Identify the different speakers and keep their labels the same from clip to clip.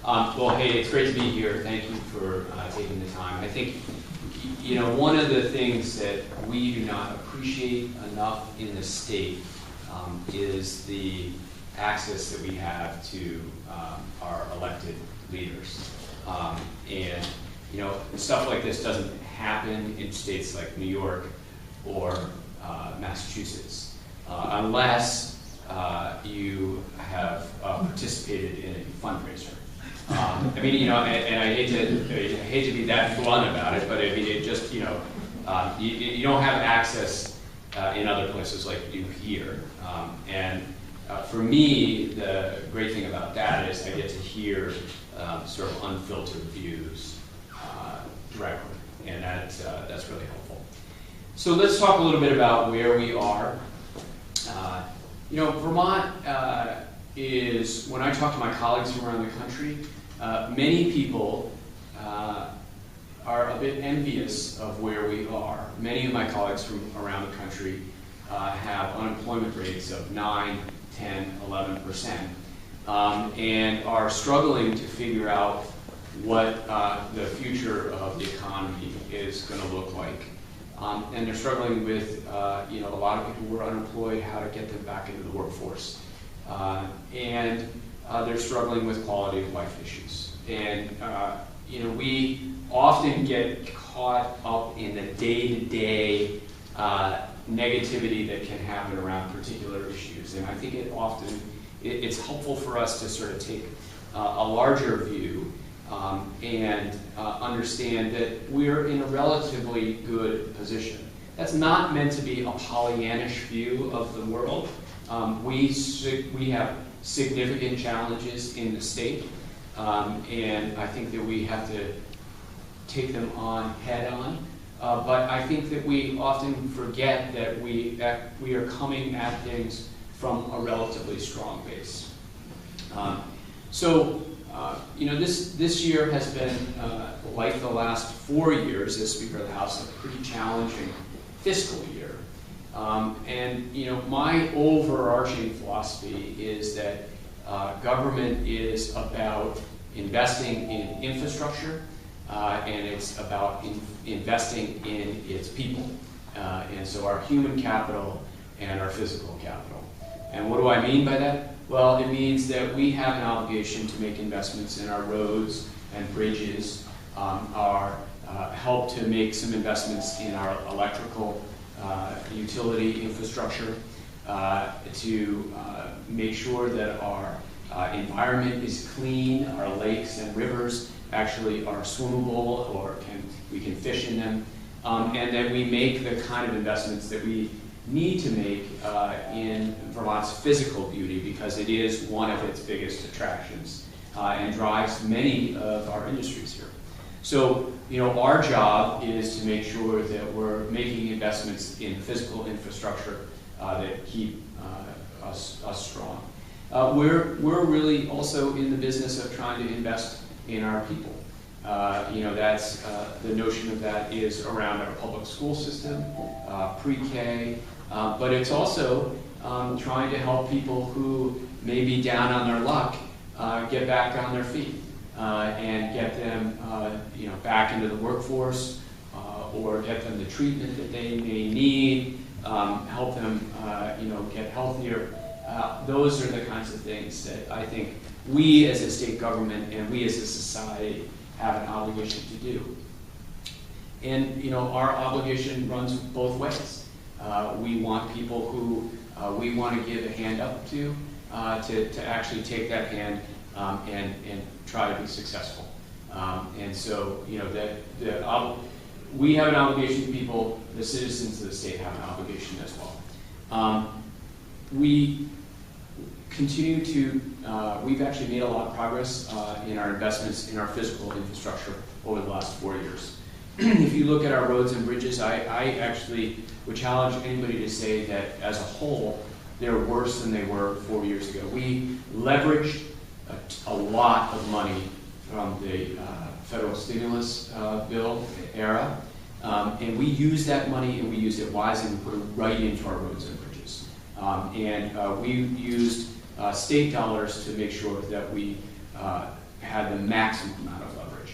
Speaker 1: Well, hey, it's great to be here. Thank you for taking the time. I think, one of the things that we do not appreciate enough in the state is the access that we have to our elected leaders. And stuff like this doesn't happen in states like New York or Massachusetts unless you have participated in a fundraiser. And I hate to be that blunt about it, but I mean, it just, you don't have access in other places like you here. For me, the great thing about that is I get to hear sort of unfiltered views directly, and that's really helpful. So let's talk a little bit about where we are. Vermont is, when I talk to my colleagues from around the country, many people are a bit envious of where we are. Many of my colleagues from around the country have unemployment rates of 9, 10, 11%, and are struggling to figure out what the future of the economy is going to look like. And they're struggling with, a lot of people who are unemployed, how to get them back into the workforce. And they're struggling with quality of life issues. And, we often get caught up in the day-to-day negativity that can happen around particular issues. And I think it's helpful for us to sort of take a larger view and understand that we're in a relatively good position. That's not meant to be a Pollyannish view of the world. We have significant challenges in the state, and I think that we have to take them on head on. But I think that we often forget that we are coming at things from a relatively strong base. This year has been, like the last 4 years as Speaker of the House, a pretty challenging fiscal year. My overarching philosophy is that government is about investing in infrastructure, and it's about investing in its people. And so our human capital and our physical capital. And what do I mean by that? Well, it means that we have an obligation to make investments in our roads and bridges, help to make some investments in our electrical utility infrastructure, to make sure that our environment is clean, our lakes and rivers actually are swimmable or we can fish in them, and that we make the kind of investments that we need to make in Vermont's physical beauty, because it is one of its biggest attractions and drives many of our industries here. So, our job is to make sure that we're making investments in physical infrastructure that keep us strong. We're really also in the business of trying to invest in our people. That's the notion of that is around our public school system, pre-K, but it's also trying to help people who may be down on their luck get back on their feet and get them back into the workforce, or get them the treatment that they may need, help them get healthier. Those are the kinds of things that I think we as a state government and we as a society have an obligation to do. And our obligation runs both ways. We want people who we want to give a hand up to actually take that hand and try to be successful. And so we have an obligation to people. The citizens of the state have an obligation as well. We continue to, we've actually made a lot of progress in our investments in our physical infrastructure over the last 4 years. If you look at our roads and bridges, I actually would challenge anybody to say that as a whole, they're worse than they were 4 years ago. We leveraged a lot of money from the federal stimulus bill era, and we used that money and we used it wisely and put it right into our roads and bridges. We used state dollars to make sure that we had the maximum amount of leverage.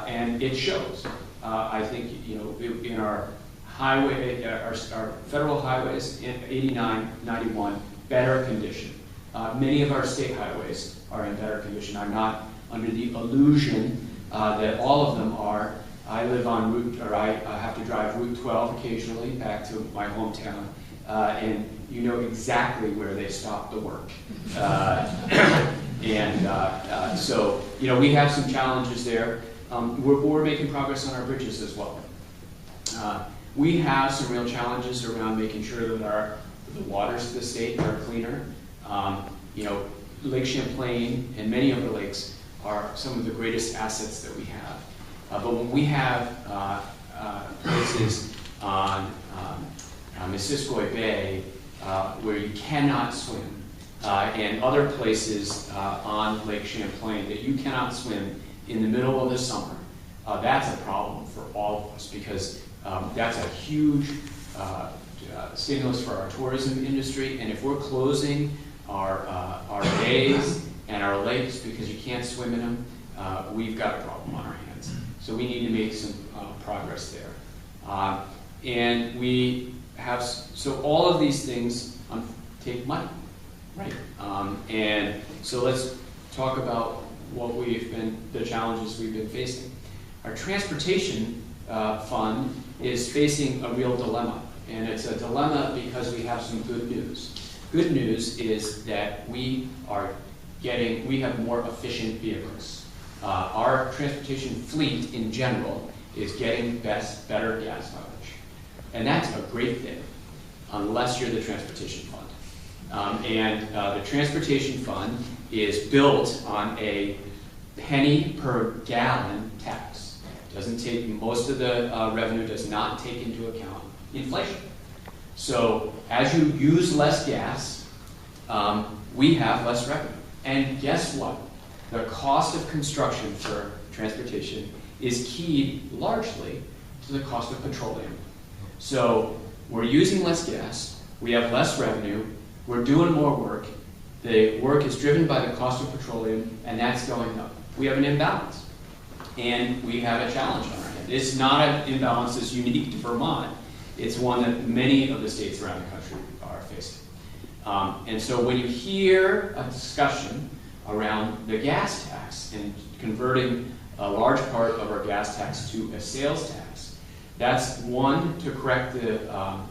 Speaker 1: And it shows. I think, in our highway, our federal highways, in 89, 91, better condition. Many of our state highways are in better condition. I'm not under the illusion that all of them are. I live on I have to drive Route 12 occasionally back to my hometown, and you know exactly where they stop the work. So, we have some challenges there. We're making progress on our bridges as well. We have some real challenges around making sure that the waters of the state are cleaner. Lake Champlain and many other lakes are some of the greatest assets that we have. But when we have places on Missisquoi Bay where you cannot swim, and other places on Lake Champlain that you cannot swim in the middle of the summer, that's a problem for all of us, because that's a huge stimulus for our tourism industry. And if we're closing our bays and our lakes because you can't swim in them, we've got a problem on our hands. So we need to make some progress there. And we have, so all of these things take money, right? And so let's talk about the challenges we've been facing. Our transportation fund is facing a real dilemma. And it's a dilemma because we have some good news. Good news is that we have more efficient vehicles. Our transportation fleet in general is getting better gas mileage. And that's a great thing, unless you're the transportation fund. The transportation fund is built on a penny per gallon tax. Most of the revenue does not take into account inflation. So as you use less gas, we have less revenue. And guess what? The cost of construction for transportation is keyed largely to the cost of petroleum. So we're using less gas, we have less revenue, we're doing more work, the work is driven by the cost of petroleum, and that's going up. We have an imbalance, and we have a challenge on our hands. It's not an imbalance that's unique to Vermont. It's one that many of the states around the country are facing. And so when you hear a discussion around the gas tax and converting a large part of our gas tax to a sales tax, that's one, to correct the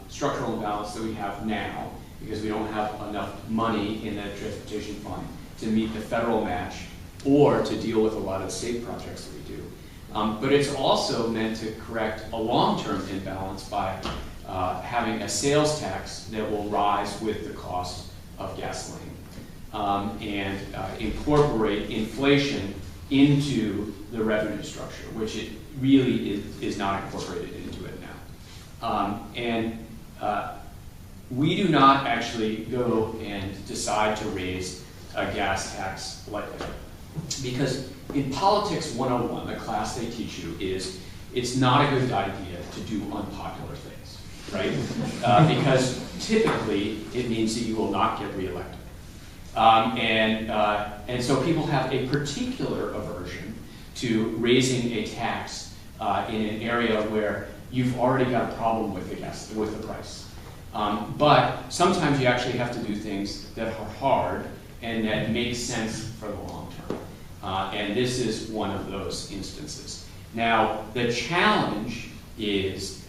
Speaker 1: structural imbalance that we have now, because we don't have enough money in the transportation fund to meet the federal match or to deal with a lot of the state projects that we do. But it's also meant to correct a long-term imbalance by having a sales tax that will rise with the cost of gasoline and incorporate inflation into the revenue structure, which it really is not incorporated into it now. We do not actually go and decide to raise a gas tax lightly. Because in Politics 101, the class they teach you is it's not a good idea to do unpopular things, right? Because typically it means that you will not get reelected. And so people have a particular aversion to raising a tax in an area where you've already got a problem with the price. But sometimes you actually have to do things that are hard and that make sense for the long term. And this is one of those instances. Now, the challenge is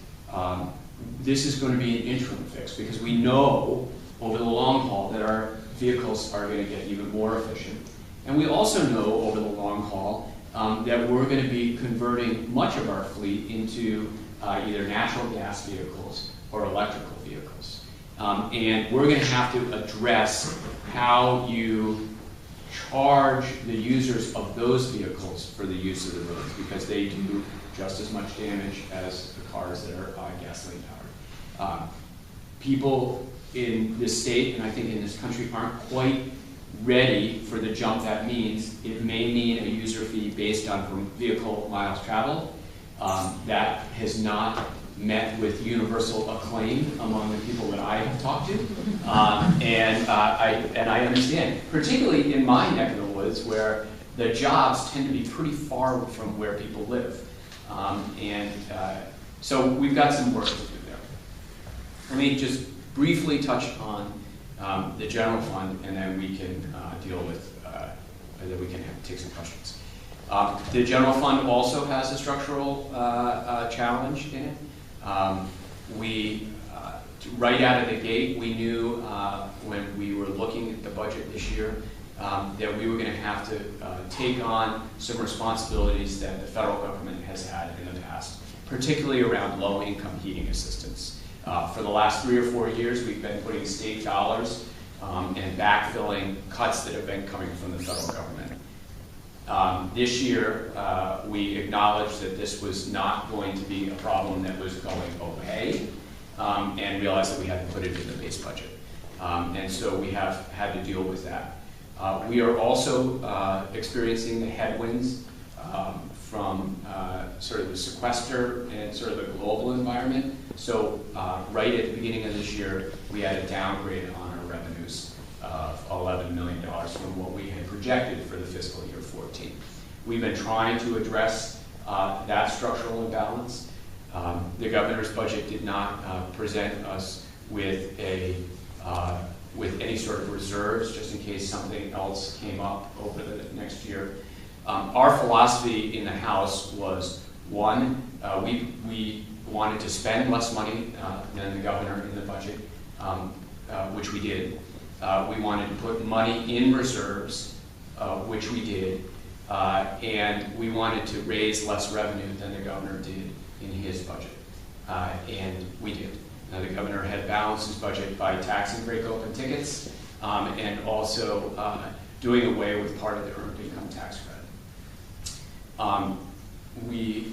Speaker 1: this is going to be an interim fix, because we know over the long haul that our vehicles are going to get even more efficient. And we also know over the long haul that we're going to be converting much of our fleet into either natural gas vehicles or electrical vehicles. And we're going to have to address how you charge the users of those vehicles for the use of the roads, because they do just as much damage as the cars that are gasoline powered. People in this state, and I think in this country, aren't quite ready for the jump that means. It may mean a user fee based on vehicle miles traveled. That has not met with universal acclaim among the people that I have talked to. And I understand, particularly in my neck of the woods, where the jobs tend to be pretty far from where people live. So we've got some work to do there. Let me just briefly touch on the general fund, and then we can deal with, then we can take some questions. The general fund also has a structural challenge in it. Right out of the gate, we knew when we were looking at the budget this year that we were going to have to take on some responsibilities that the federal government has had in the past, particularly around low-income heating assistance. For the last 3 or 4 years, we've been putting state dollars and backfilling cuts that have been coming from the federal government. This year, we acknowledged that this was not going to be a problem that was going away, and realized that we had to put it in the base budget. And so we have had to deal with that. We are also experiencing the headwinds from sort of the sequester and sort of the global environment. So right at the beginning of this year, we had a downgrade on our revenues of $11 million from what we had projected for the fiscal year 14. We've been trying to address that structural imbalance. The governor's budget did not present us with any sort of reserves, just in case something else came up over the next year. Our philosophy in the House was, one, we wanted to spend less money than the governor in the budget, which we did. We wanted to put money in reserves, which we did, and we wanted to raise less revenue than the governor did in his budget, and we did. Now, the governor had balanced his budget by taxing break open tickets and also doing away with part of the earned income tax credit. We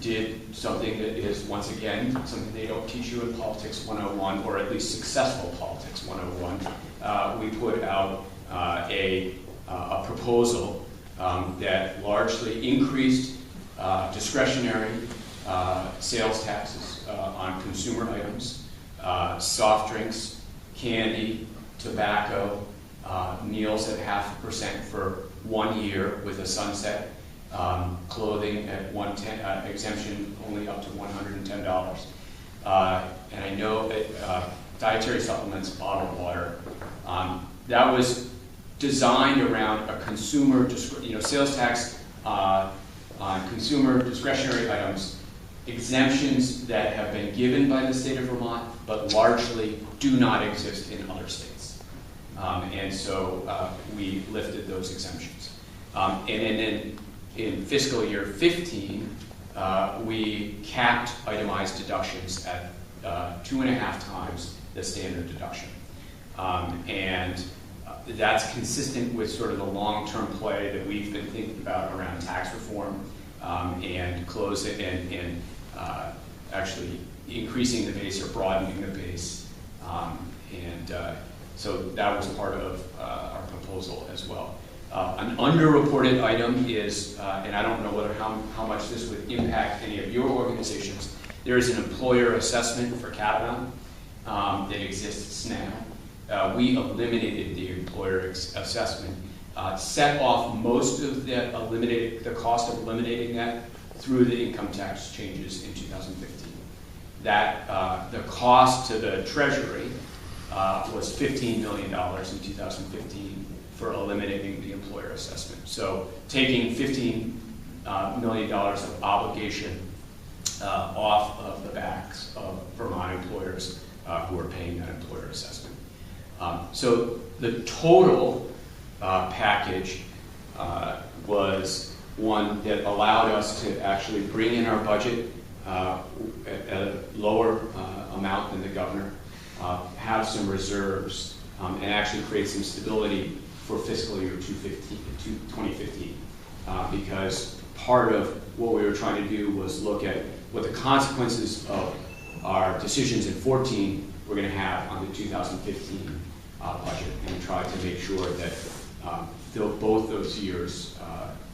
Speaker 1: did something that is, once again, something they don't teach you in Politics 101, or at least Successful Politics 101. We put out a proposal that largely increased discretionary sales taxes on consumer items, soft drinks, candy, tobacco, meals at 0.5% for 1 year with a sunset, clothing at exemption only up to $110. And I know that dietary supplements, bottled water, that was designed around a consumer, sales tax on consumer discretionary items, exemptions that have been given by the state of Vermont, but largely do not exist in other states. And so we lifted those exemptions. And then in fiscal year 15, we capped itemized deductions at 2.5 times the standard deduction. And that's consistent with sort of the long-term play that we've been thinking about around tax reform and actually increasing the base or broadening the base. So that was part of our proposal as well. An underreported item is, and I don't know how much this would impact any of your organizations, there is an employer assessment for Catamount that exists now. We eliminated the employer assessment, set off most of the cost of eliminating that through the income tax changes in 2015. The cost to the Treasury was $15 million in 2015 for eliminating the employer assessment. So taking $15 million of obligation off of the backs of Vermont employers who are paying that employer assessment. So the total package was one that allowed us to actually bring in our budget at a lower amount than the governor, have some reserves, and actually create some stability for fiscal year 2015. Because part of what we were trying to do was look at what the consequences of our decisions in 14 were going to have on the 2015 budget, and try to make sure that both those years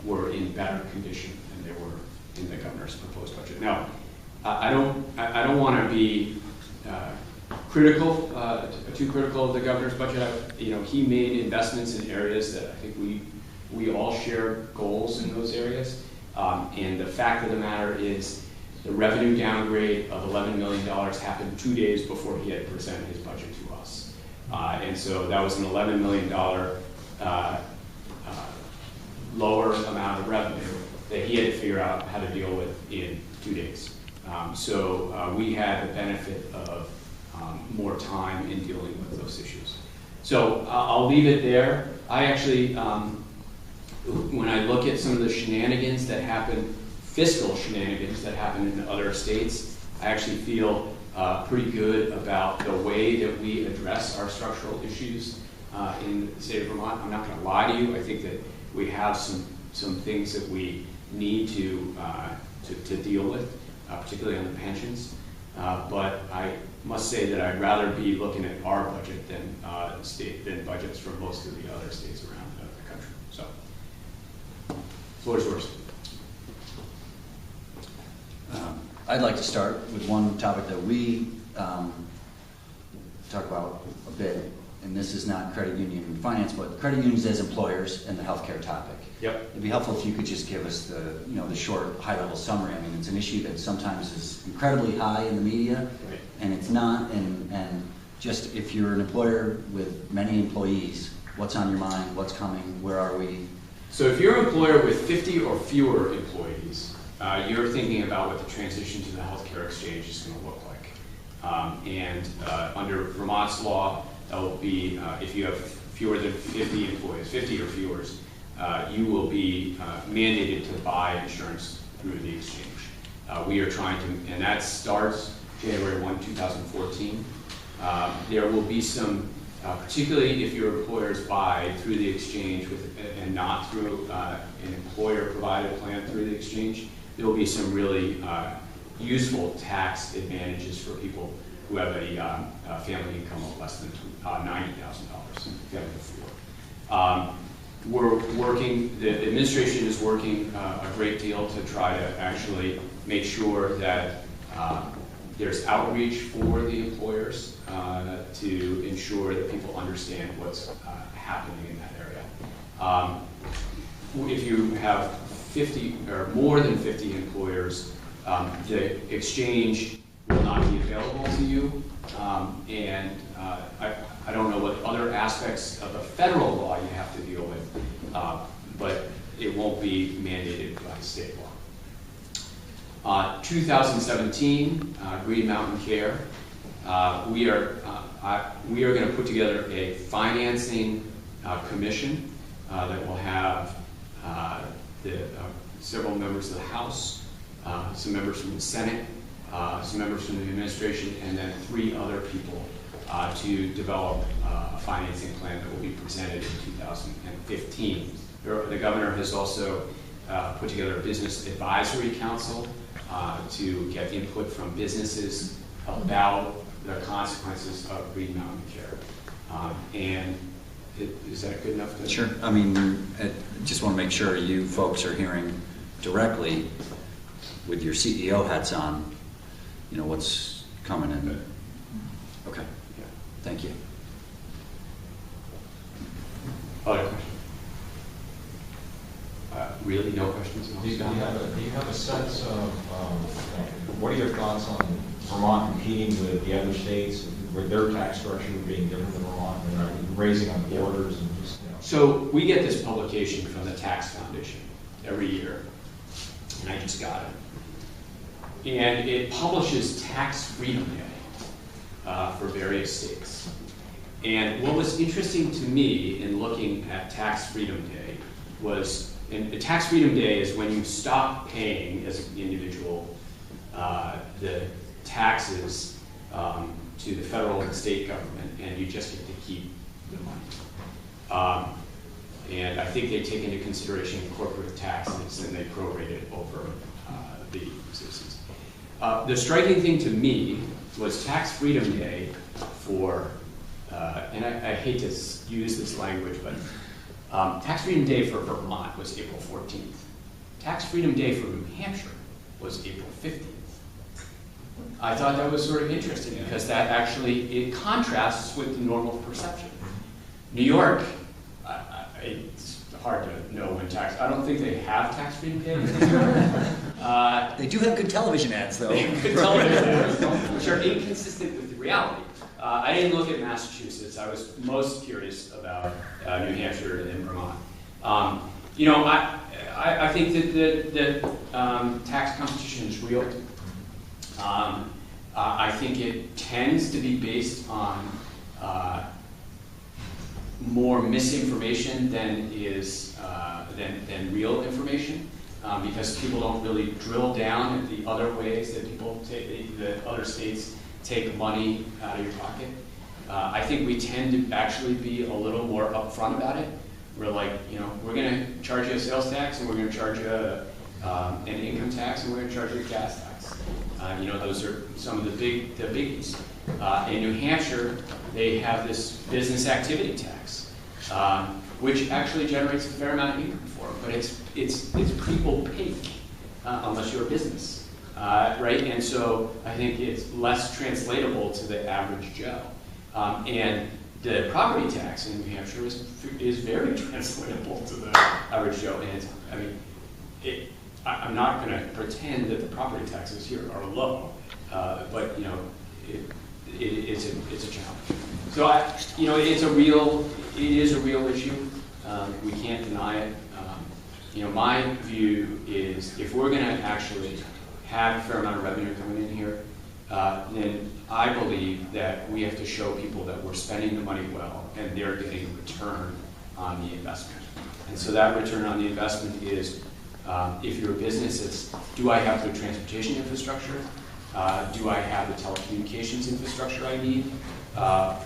Speaker 1: were in better condition than they were in the governor's proposed budget. Now, I don't want to be too critical of the governor's budget. He made investments in areas that I think we We all share goals in those areas. And the fact of the matter is the revenue downgrade of $11 million happened 2 days before he had presented his budget to us. And so that was an $11 million lower amount of revenue that he had to figure out how to deal with in 2 days. So we had the benefit of more time in dealing with those issues. So I'll leave it there. I actually, when I look at some of the shenanigans that happen, fiscal shenanigans that happen in other states, I actually feel pretty good about the way that we address our structural issues in the state of Vermont. I'm not going to lie to you. I think that we have some things that we need to deal with, particularly on the pensions. But I must say that I'd rather be looking at our budget than budgets from most of the other states around the country. So, floor is yours.
Speaker 2: I'd like to start with one topic that we talk about a bit, and this is not credit union finance, but credit unions as employers and the healthcare topic.
Speaker 1: Yep.
Speaker 2: It'd be helpful if you could just give us the short, high-level summary. I mean, it's an issue that sometimes is incredibly high in the media,
Speaker 1: right,
Speaker 2: and it's not. And just if you're an employer with many employees, what's on your mind? What's coming? Where are we?
Speaker 1: So if you're an employer with 50 or fewer employees, you're thinking about what the transition to the healthcare exchange is going to look like. Under Vermont's law, that will be if you have fewer than 50 employees, 50 or fewer, you will be mandated to buy insurance through the exchange. We are trying to, and that starts January 1, 2014. There will be some, particularly if your employers buy through the exchange and not through an employer-provided plan through the exchange, there will be some really useful tax advantages for people who have a family income of less than $90,000, family of 4. We're working, the administration is working a great deal to try to actually make sure that there's outreach for the employers to ensure that people understand what's happening in that area. If you have 50 or more than 50 employers, the exchange will not be available to you. I don't know what other aspects of the federal law you have to deal with, but it won't be mandated by state law. 2017, Green Mountain Care. We are going to put together a financing commission that will have several members of the House, some members from the Senate, some members from the administration, and then 3 other people to develop a financing plan that will be presented in 2015. The governor has also put together a business advisory council to get input from businesses about the consequences of Green Mountain Care. Is that good enough?
Speaker 2: Sure. I mean, I just want to make sure you folks are hearing directly with your CEO hats on, what's coming in. Okay.
Speaker 1: Yeah.
Speaker 2: Thank you.
Speaker 1: Other questions? Really, no questions?
Speaker 3: Do you have a sense of what are your thoughts on Vermont competing with the other states, with their tax structure being different than Vermont, and raising on borders and just,
Speaker 1: So we get this publication from the Tax Foundation every year, and I just got it. And it publishes Tax Freedom Day for various states. And what was interesting to me in looking at Tax Freedom Day was, and Tax Freedom Day is when you stop paying as an individual the taxes to the federal and state government, and you just get to keep the money. And I think they take into consideration corporate taxes and they prorate it over the citizens. The striking thing to me was Tax Freedom Day for, and I hate to use this language, but Tax Freedom Day for Vermont was April 14th. Tax Freedom Day for New Hampshire was April 15th. I thought that was sort of interesting because that actually, it contrasts with the normal perception. New York, hard to know when tax, I don't think they have tax being paid.
Speaker 2: They do have good television ads, though.
Speaker 1: Good television ads, which are inconsistent with the reality. I didn't look at Massachusetts. I was most curious about New Hampshire and Vermont. You know, I think that tax competition is real. I think it tends to be based on more misinformation than is than real information, because people don't really drill down at the other ways that people take, that other states take money out of your pocket. I think we tend to actually be a little more upfront about it. We're like, you know, we're going to charge you a sales tax, and we're going to charge you an income tax, and we're going to charge you a gas tax. You know, those are some of the biggies. In New Hampshire, they have this business activity tax, which actually generates a fair amount of income for them, but it's pretty opaque unless you're a business, right? And so I think it's less translatable to the average Joe. And the property tax in New Hampshire is very translatable to the average Joe. And I mean, I'm not going to pretend that the property taxes here are low, but you know, it's a challenge. So you know, it is a real issue. We can't deny it. You know, my view is if we're going to actually have a fair amount of revenue coming in here, then I believe that we have to show people that we're spending the money well and they're getting a return on the investment. And so that return on the investment is, if you're a business, it's, do I have the transportation infrastructure? Do I have the telecommunications infrastructure I need?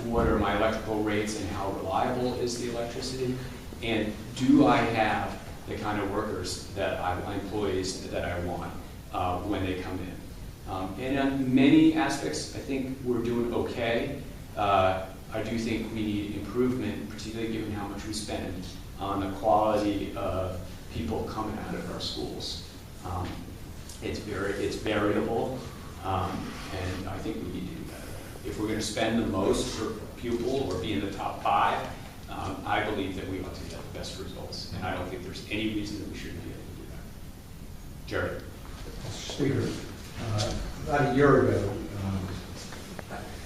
Speaker 1: What are my electrical rates and how reliable is the electricity? And do I have the kind of workers that employees that I want when they come in? And on many aspects, I think we're doing okay. I do think we need improvement, particularly given how much we spend on the quality of people coming out of our schools. It's variable, and I think we need to do better. If we're going to spend the most per pupil or be in the top 5, I believe that we ought to get the best results, and I don't think there's any reason that we shouldn't be able to do that. Jared.
Speaker 4: Mr. Speaker, about a year ago,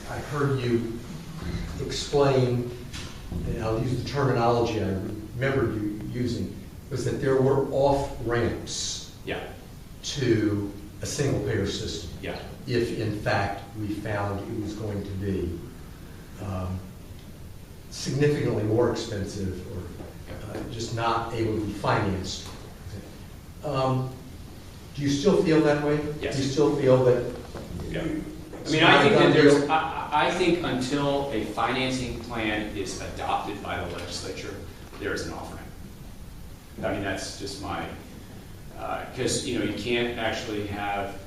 Speaker 4: I heard you explain, and I'll use the terminology I remember you using, was that there were off-ramps to a single-payer system.
Speaker 1: Yeah.
Speaker 4: If, in fact, we found it was going to be significantly more expensive or just not able to be financed. Do you still feel that way?
Speaker 1: Yes.
Speaker 4: Do you still feel that?
Speaker 1: Yeah. I mean, I think that there's, I think until a financing plan is adopted by the legislature, there is an off-ramp. I mean, that's just my, because, you know, you can't actually have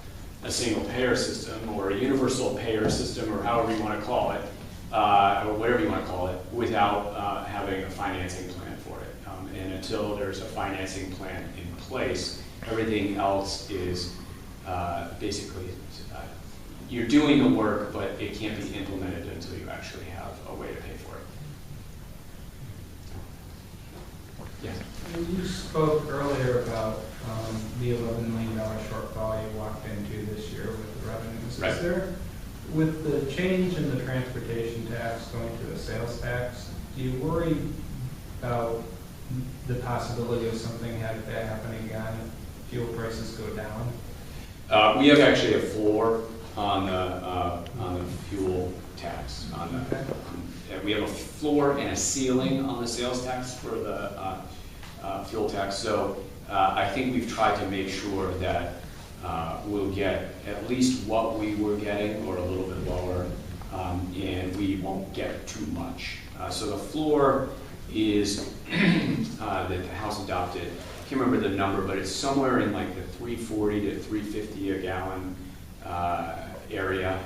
Speaker 1: a single payer system or a universal payer system or however you want to call it, or whatever you want to call it, without having a financing plan for it. And until there's a financing plan in place, everything else is basically, you're doing the work, but it can't be implemented until you actually have a way to pay for it. Yes.
Speaker 5: You spoke earlier about the $11 million shortfall you walked into this year with the revenues.
Speaker 1: Right.
Speaker 5: Is there, with the change in the transportation tax going to a sales tax, do you worry about the possibility of something like that happening again if fuel prices go down?
Speaker 1: We have actually a floor on the fuel tax. We have a floor and a ceiling on the sales tax for the fuel tax. So I think we've tried to make sure that we'll get at least what we were getting or a little bit lower, and we won't get too much. So the floor is that the House adopted. I can't remember the number, but it's somewhere in like the $3.40 to $3.50 a gallon area,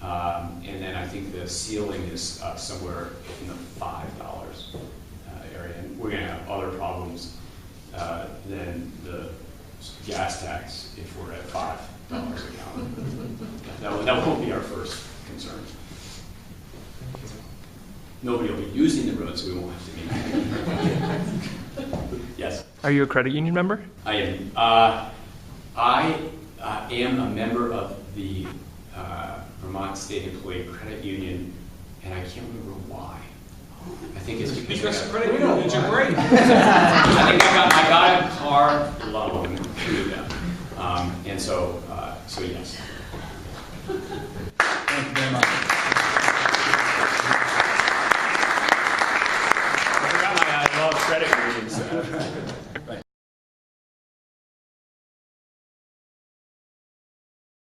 Speaker 1: and then I think the ceiling is somewhere in the $5 area. And we're going to have other problems than the gas tax if we're at $5 a gallon. That won't be our first concern. Nobody will be using the road, so we won't have to meet.
Speaker 6: Are you a credit union member?
Speaker 1: I am. I am a member of the Vermont State Employee Credit Union, and I can't remember why. I think it's because
Speaker 3: credit unions are great.
Speaker 1: I think I got a card